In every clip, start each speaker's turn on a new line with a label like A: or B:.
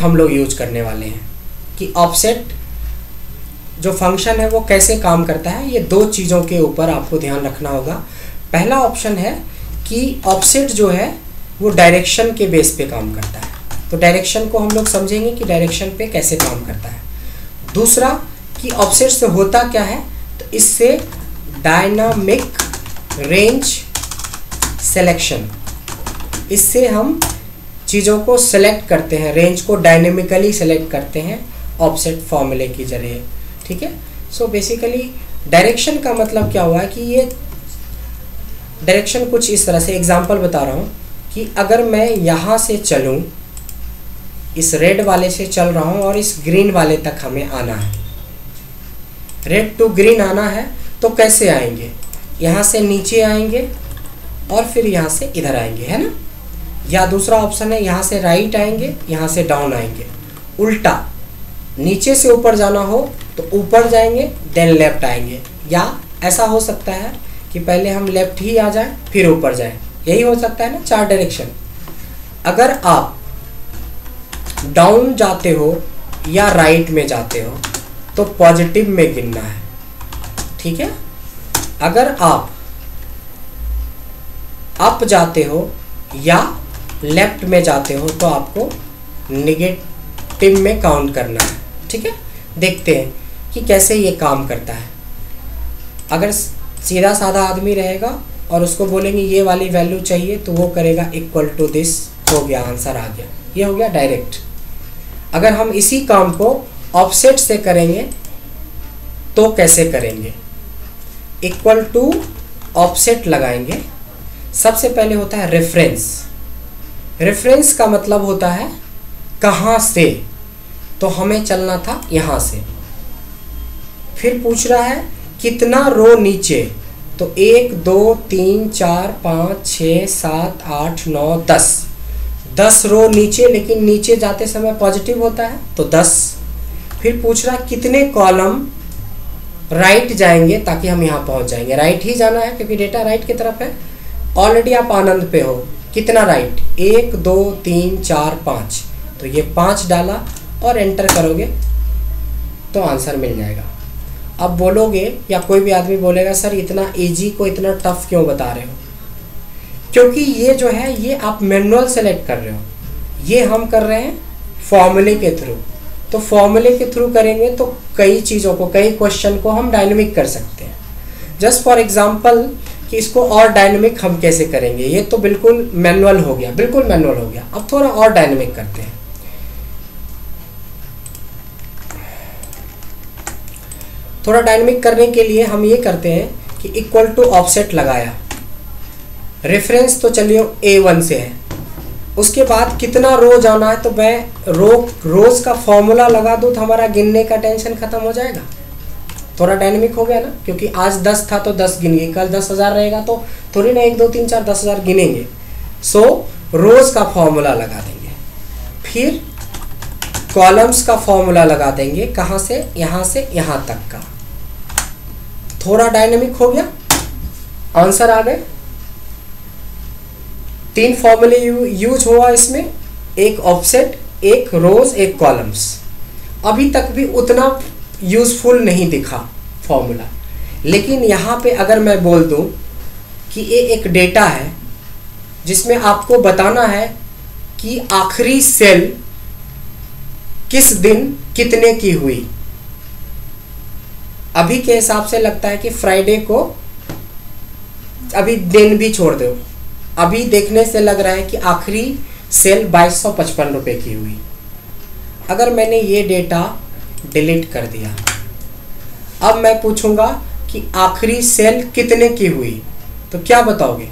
A: हम लोग यूज करने वाले हैं कि ऑफसेट जो फंक्शन है वो कैसे काम करता है। ये दो चीज़ों के ऊपर आपको ध्यान रखना होगा। पहला ऑप्शन है कि ऑफसेट जो है वो डायरेक्शन के बेस पे काम करता है, तो डायरेक्शन को हम लोग समझेंगे कि डायरेक्शन पे कैसे काम करता है। दूसरा कि ऑफसेट से होता क्या है, तो इससे डायनामिक रेंज सिलेक्शन, इससे हम चीज़ों को सेलेक्ट करते हैं, रेंज को डायनेमिकली सेलेक्ट करते हैं ऑफसेट फॉर्मूले के जरिए। ठीक है। सो बेसिकली डायरेक्शन का मतलब क्या हुआ है कि ये डायरेक्शन कुछ इस तरह से, एग्जांपल बता रहा हूँ कि अगर मैं यहाँ से चलूँ, इस रेड वाले से चल रहा हूँ और इस ग्रीन वाले तक हमें आना है, रेड टू ग्रीन आना है, तो कैसे आएंगे? यहाँ से नीचे आएंगे और फिर यहाँ से इधर आएंगे, है ना। या दूसरा ऑप्शन है यहाँ से राइट आएंगे, यहाँ से डाउन आएंगे। उल्टा नीचे से ऊपर जाना हो तो ऊपर जाएंगे देन लेफ्ट आएंगे, या ऐसा हो सकता है कि पहले हम लेफ्ट ही आ जाएं फिर ऊपर जाएं, यही हो सकता है ना, 4 डायरेक्शन। अगर आप डाउन जाते हो या राइट में जाते हो तो पॉजिटिव में गिनना है। ठीक है। अगर आप अप जाते हो या लेफ्ट में जाते हो तो आपको नेगेटिव में काउंट करना है। ठीक है। देखते हैं कि कैसे ये काम करता है। अगर सीधा साधा आदमी रहेगा और उसको बोलेंगे ये वाली वैल्यू चाहिए तो वो करेगा इक्वल टू दिस, हो गया, आंसर आ गया, ये हो गया डायरेक्ट। अगर हम इसी काम को ऑफसेट से करेंगे तो कैसे करेंगे? इक्वल टू ऑफसेट लगाएंगे। सबसे पहले होता है रेफरेंस। रेफरेंस का मतलब होता है कहाँ से, तो हमें चलना था यहाँ से। फिर पूछ रहा है कितना रो नीचे, तो 1 2 3 4 5 6 7 8 9 10 रो नीचे, लेकिन नीचे जाते समय पॉजिटिव होता है तो 10। फिर पूछ रहा है कितने कॉलम राइट जाएंगे ताकि हम यहाँ पहुँच जाएंगे। राइट ही जाना है क्योंकि डेटा राइट की तरफ है। ऑलरेडी आप आनंद पे हो, कितना राइट? 1 2 3 4 5, तो ये 5 डाला और एंटर करोगे तो आंसर मिल जाएगा। अब बोलोगे या कोई भी आदमी बोलेगा सर इतना इजी को इतना टफ क्यों बता रहे हो? क्योंकि ये जो है ये आप मैनुअल सेलेक्ट कर रहे हो, ये हम कर रहे हैं फॉर्मूले के थ्रू। तो फॉर्मूले के थ्रू करेंगे तो कई चीज़ों को, कई क्वेश्चन को हम डायनेमिक कर सकते हैं। जस्ट फॉर एग्जांपल कि इसको और डायनेमिक हम कैसे करेंगे, ये तो बिल्कुल मैनुअल हो गया, बिल्कुल मैनुअल हो गया। अब थोड़ा और डायनेमिक करते हैं। थोड़ा डायनेमिक करने के लिए हम ये करते हैं कि इक्वल टू ऑफसेट लगाया, रेफरेंस तो चलिए A1 से है, उसके बाद कितना रो जाना है तो मैं रोज का फॉर्मूला लगा दूँ तो हमारा गिनने का टेंशन खत्म हो जाएगा। थोड़ा डायनेमिक हो गया ना, क्योंकि आज 10 था तो 10 गिनेंगे, कल 10,000 रहेगा तो थोड़ी ना 1 2 3 4 10,000 गिनेंगे। सो रोज का फॉर्मूला लगा देंगे, फिर कॉलम्स का फॉर्मूला लगा देंगे, कहाँ से यहाँ तक का। थोड़ा डायनेमिक हो गया, आंसर आ गए। 3 फॉर्मूले यूज हुआ इसमें, एक ऑफसेट, एक रोज, एक कॉलम्स। अभी तक भी उतना यूजफुल नहीं दिखा फॉर्मूला, लेकिन यहाँ पे अगर मैं बोल दूँ कि ये एक डेटा है जिसमें आपको बताना है कि आखिरी सेल किस दिन कितने की हुई। अभी के हिसाब से लगता है कि फ्राइडे को, अभी दिन भी छोड़ दो, अभी देखने से लग रहा है कि आखिरी सेल 2255 रुपये की हुई। अगर मैंने ये डेटा डिलीट कर दिया, अब मैं पूछूंगा कि आखिरी सेल कितने की हुई, तो क्या बताओगे?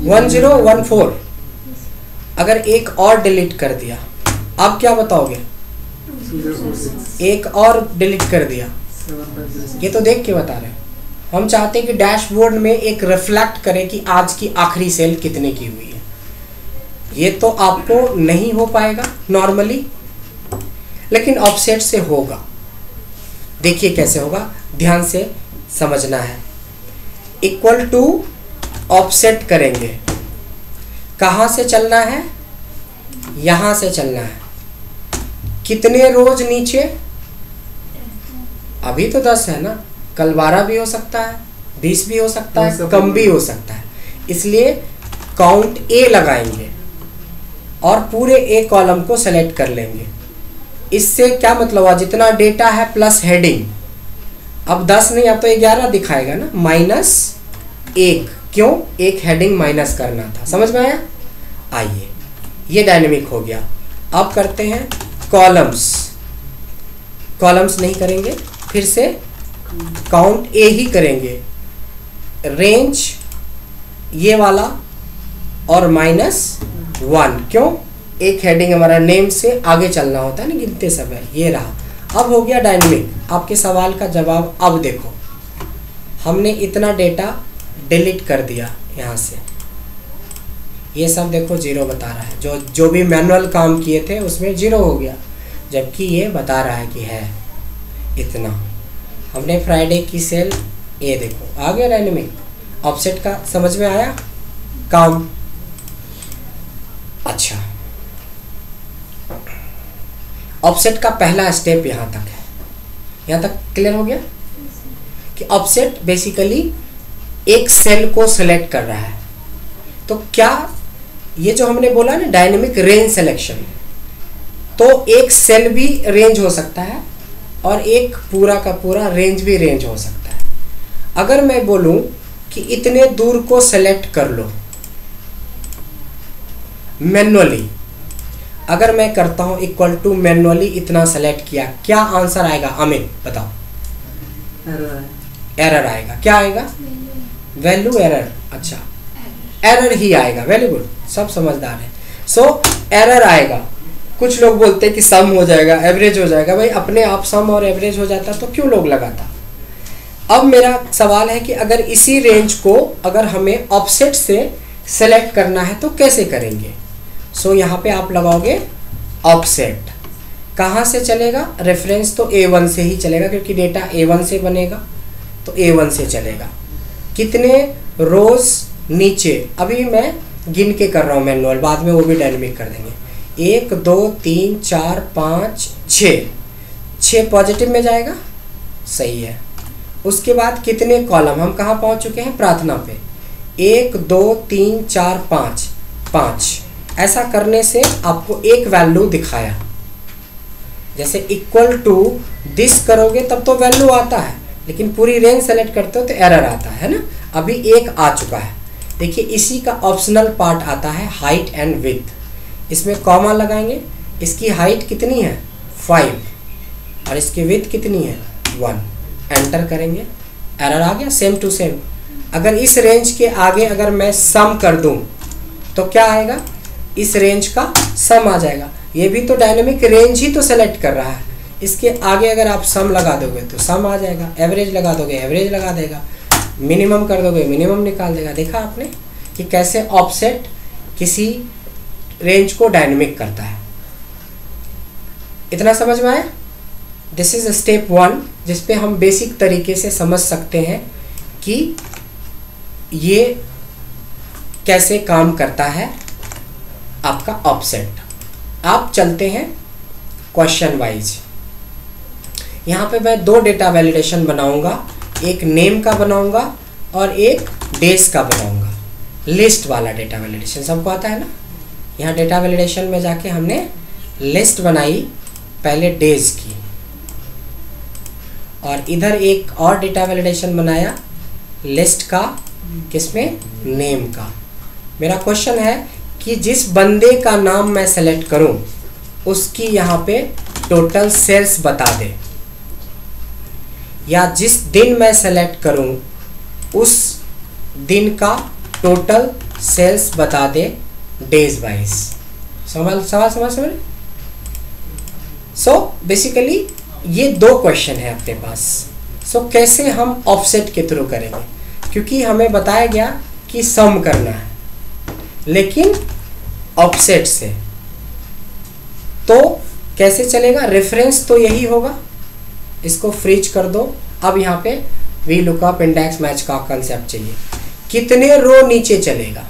A: 1014। अगर एक और डिलीट कर दिया, अब क्या बताओगे? एक और डिलीट कर दिया, ये तो देख के बता रहे हैं। हम चाहते हैं कि डैशबोर्ड में एक रिफ्लेक्ट करे कि आज की आखिरी सेल कितने की हुई है। ये तो आपको नहीं हो पाएगा नॉर्मली, लेकिन ऑफसेट से होगा। देखिए कैसे होगा, ध्यान से समझना है। इक्वल टू ऑफसेट करेंगे। कहाँ से चलना है? यहाँ से चलना है। कितने रोज नीचे? अभी तो 10 है ना, कल 12 भी हो सकता है, 20 भी हो सकता है, कम भी हो सकता है। इसलिए काउंट ए लगाएंगे और पूरे ए कॉलम को सेलेक्ट कर लेंगे। इससे क्या मतलब हुआ? जितना डेटा है प्लस हेडिंग। अब 10 नहीं, अब तो 11 दिखाएगा ना, -1। क्यों? एक हेडिंग माइनस करना था। समझ में आया? आइए, ये डायनेमिक हो गया। अब करते हैं कॉलम्स। कॉलम्स नहीं करेंगे, फिर से काउंट ए ही करेंगे। रेंज ये वाला और -1। क्यों? एक हेडिंग हमारा नेम से आगे चलना होता है ना गिनते समय। ये रहा। अब हो गया डायनेमिक। आपके सवाल का जवाब अब देखो, हमने इतना डेटा डिलीट कर दिया यहाँ से, ये सब देखो 0 बता रहा है। जो भी मैनुअल काम किए थे उसमें 0 हो गया, जबकि ये बता रहा है कि है इतना। हमने फ्राइडे की सेल, ये देखो आ गया डायनेमिक। ऑफसेट का समझ में आया काम? अच्छा, ऑफसेट का पहला स्टेप यहाँ तक है। यहाँ तक क्लियर हो गया कि ऑफसेट बेसिकली एक सेल को सेलेक्ट कर रहा है। तो क्या ये जो हमने बोला ना डायनेमिक रेंज सिलेक्शन, तो एक सेल भी रेंज हो सकता है और एक पूरा का पूरा रेंज भी रेंज हो सकता है। अगर मैं बोलूं कि इतने दूर को सेलेक्ट कर लो मैनुअली, अगर मैं करता हूं इक्वल टू मैनुअली इतना सेलेक्ट किया, क्या आंसर आएगा? अमित बताओ। एरर आएगा। क्या आएगा? Value error. अच्छा, एरर ही आएगा। वेरी गुड, सब समझदार है। सो एरर आएगा। कुछ लोग बोलते हैं कि सम हो जाएगा, एवरेज हो जाएगा। भाई अपने आप सम और एवरेज हो जाता तो क्यों लोग लगाता? अब मेरा सवाल है कि अगर इसी रेंज को अगर हमें ऑफसेट से सेलेक्ट करना है तो कैसे करेंगे? सो यहाँ पे आप लगाओगे ऑफसेट। कहाँ से चलेगा? रेफरेंस तो A1 से ही चलेगा, क्योंकि डेटा A1 से बनेगा, तो A1 से चलेगा। कितने रोज नीचे? अभी मैं गिन के कर रहा हूँ मैनुअल, बाद में वो भी डायनेमिक कर देंगे। 1 2 3 4 5 6 पॉजिटिव में जाएगा। सही है। उसके बाद कितने कॉलम? हम कहाँ पहुँच चुके हैं? प्रार्थना पे। 1 2 3 4 5। ऐसा करने से आपको एक वैल्यू दिखाया। जैसे इक्वल टू दिस करोगे तब तो वैल्यू आता है, लेकिन पूरी रेंज सेलेक्ट करते हो तो एरर आता है ना। अभी एक आ चुका है। देखिए इसी का ऑप्शनल पार्ट आता है हाइट एंड विड्थ। इसमें कॉमा लगाएंगे। इसकी हाइट कितनी है? 5 और इसकी विड्थ कितनी है? 1। एंटर करेंगे, एरर आ गया। Same to same. अगर इस रेंज के आगे अगर मैं सम कर दूं तो क्या आएगा? इस रेंज का सम आ जाएगा। ये भी तो डायनेमिक रेंज ही तो सेलेक्ट कर रहा है। इसके आगे अगर आप सम लगा दोगे तो सम आ जाएगा, एवरेज लगा दोगे एवरेज लगा देगा, मिनिमम कर दोगे मिनिमम निकाल देगा। देखा आपने कि कैसे ऑफसेट किसी रेंज को डायनेमिक करता है। इतना समझ में आया? दिस इज स्टेप 1, जिसपे हम बेसिक तरीके से समझ सकते हैं कि ये कैसे काम करता है आपका ऑफसेट। आप चलते हैं क्वेश्चन वाइज। यहाँ पे मैं 2 डेटा वैलिडेशन बनाऊंगा, एक नेम का बनाऊंगा और एक डेज का बनाऊंगा। लिस्ट वाला डेटा वैलिडेशन सबको आता है ना। यहाँ डेटा वैलिडेशन में जाके हमने लिस्ट बनाई पहले डेज की, और इधर एक और डेटा वैलिडेशन बनाया लिस्ट का, किसमें? नेम का। मेरा क्वेश्चन है कि जिस बंदे का नाम मैं सेलेक्ट करूं उसकी यहाँ पे टोटल सेल्स बता दे, या जिस दिन मैं सेलेक्ट करूं उस दिन का टोटल सेल्स बता दे डेज वाइज। सवाल समझ। सो बेसिकली ये 2 क्वेश्चन है अपने पास। सो कैसे हम ऑफसेट के थ्रू करेंगे? क्योंकि हमें बताया गया कि सम करना है, लेकिन ऑफसेट से। तो कैसे चलेगा? रेफरेंस तो यही होगा। इसको फ्रीज कर दो। अब यहाँ पे वी लुकअप इंडेक्स मैच का कंसेप्ट चाहिए। कितने रो नीचे चलेगा?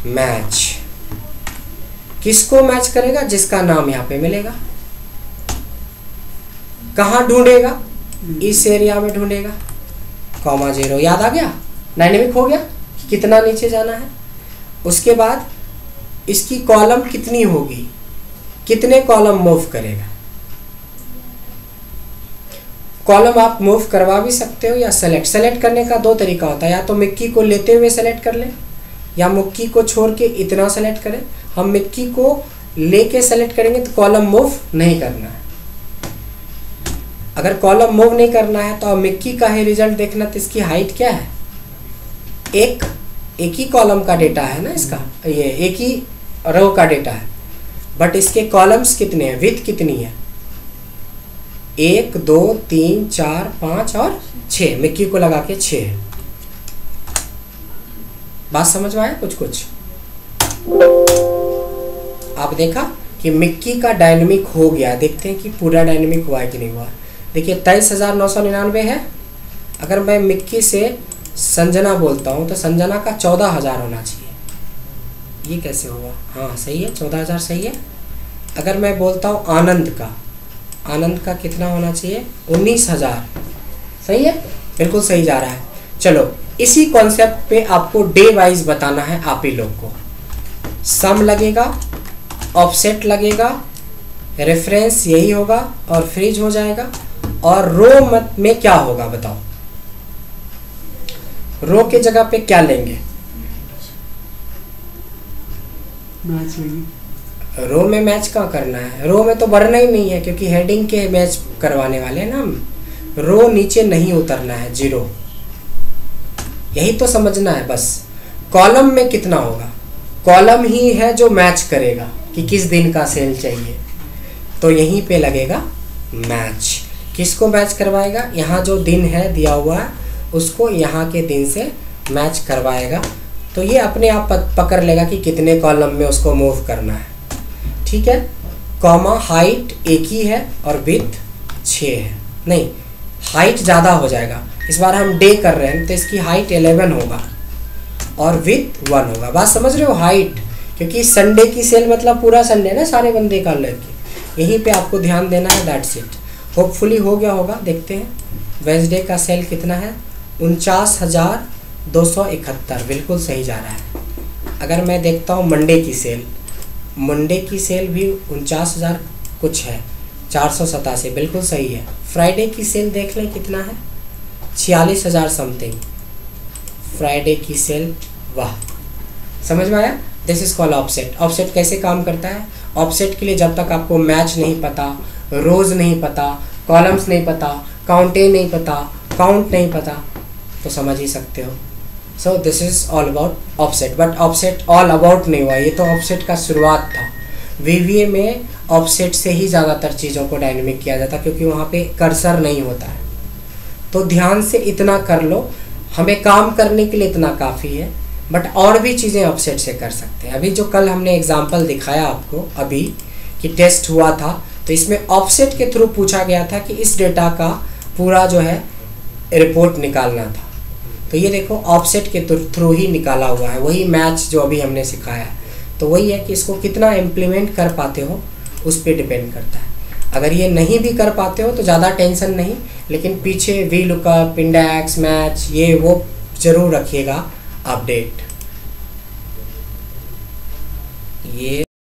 A: मैच किसको मैच करेगा? जिसका नाम यहाँ पे मिलेगा। कहाँ ढूंढेगा? इस एरिया में ढूंढेगा। कॉमा 0 याद आ गया, डायनेमिक हो गया कि कितना नीचे जाना है। उसके बाद इसकी कॉलम कितनी होगी, कितने कॉलम मूव करेगा। कॉलम आप मूव करवा भी सकते हो या सेलेक्ट करने का दो तरीका होता है, या तो मिक्की को लेते हुए सेलेक्ट कर ले या मिक्की को छोड़ के इतना सेलेक्ट करें। हम मिक्की को लेके सेलेक्ट करेंगे तो कॉलम मूव नहीं करना है। अगर कॉलम मूव नहीं करना है तो अब मिक्की का ही रिजल्ट देखना, तो इसकी हाइट क्या है? एक ही कॉलम का डेटा है ना इसका, ये एक ही रो का डेटा है, बट इसके कॉलम्स कितने हैं, विड्थ कितनी है? 1 2 3 4 5 और 6, मिक्की को लगा के 6 है। बात समझ में आया? कुछ आप देखा कि मिक्की का डायनेमिक हो गया। देखते हैं कि पूरा डायनेमिक हुआ है कि नहीं हुआ। देखिए 23,999 है। अगर मैं मिक्की से संजना बोलता हूँ तो संजना का 14,000 होना चाहिए। ये कैसे हुआ? हाँ सही है, 14,000 सही है। अगर मैं बोलता हूँ आनंद का कितना होना चाहिए? 19,000 सही है, बिल्कुल सही जा रहा है। चलो इसी कॉन्सेप्ट पे आपको डे वाइज बताना है आप ही लोग को। सम लगेगा, ऑफसेट लगेगा, रेफरेंस यही होगा और फ्रीज हो जाएगा। और रो मत में क्या होगा बताओ? रो के जगह पे क्या लेंगे?
B: मैच लेंगे।
A: रो में मैच कहाँ करना है? रो में तो बढ़ना ही नहीं है क्योंकि हेडिंग के मैच करवाने वाले हैं ना हम। रो नीचे नहीं उतरना है, 0, यही तो समझना है बस। कॉलम में कितना होगा? कॉलम ही है जो मैच करेगा कि किस दिन का सेल चाहिए, तो यहीं पे लगेगा मैच। किसको मैच करवाएगा? यहाँ जो दिन है दिया हुआ है उसको यहाँ के दिन से मैच करवाएगा, तो ये अपने आप पकड़ लेगा कि कितने कॉलम में उसको मूव करना है। ठीक है। कॉमा हाइट एक ही है और विड्थ 6 है। नहीं, हाइट ज़्यादा हो जाएगा। इस बार हम डे कर रहे हैं तो इसकी हाइट 11 होगा और विड्थ 1 होगा। बात समझ रहे हो? हाइट, क्योंकि संडे की सेल मतलब पूरा संडे ना, सारे बंदे का लड़के, यहीं पे आपको ध्यान देना है। That's it. होपफुली हो गया होगा। देखते हैं वेंसडे का सेल कितना है? 49,271, बिल्कुल सही जा रहा है। अगर मैं देखता हूँ मंडे की सेल भी 49,000 कुछ है, 487, बिल्कुल सही है। फ्राइडे की सेल देख लें कितना है? 46,000 समथिंग फ्राइडे की सेल। वाह, समझ में आया? This is called offset. Offset कैसे काम करता है? ऑफसेट के लिए जब तक आपको मैच नहीं पता, रोज नहीं पता, कॉलम्स नहीं पता, काउंटे नहीं पता, काउंट नहीं पता, तो समझ ही सकते हो। So this is all about offset. But offset all about नहीं हुआ, ये तो ऑफसेट का शुरुआत था। वीवीए में ऑफसेट से ही ज़्यादातर चीज़ों को डायनेमिक किया जाता है क्योंकि वहाँ पे कर्सर नहीं होता है। तो ध्यान से इतना कर लो, हमें काम करने के लिए इतना काफ़ी है। बट और भी चीज़ें ऑफसेट से कर सकते हैं। अभी जो कल हमने एग्जांपल दिखाया आपको अभी कि टेस्ट हुआ था, तो इसमें ऑफसेट के थ्रू पूछा गया था कि इस डेटा का पूरा जो है रिपोर्ट निकालना था। तो ये देखो ऑफसेट के थ्रू ही निकाला हुआ है, वही मैच जो अभी हमने सिखाया है। तो वही है कि इसको कितना इम्प्लीमेंट कर पाते हो उस पर डिपेंड करता है। अगर ये नहीं भी कर पाते हो तो ज़्यादा टेंशन नहीं, लेकिन पीछे वी लुकअप, इंडेक्स, मैच, ये वो ज़रूर रखिएगा अपडेट। ये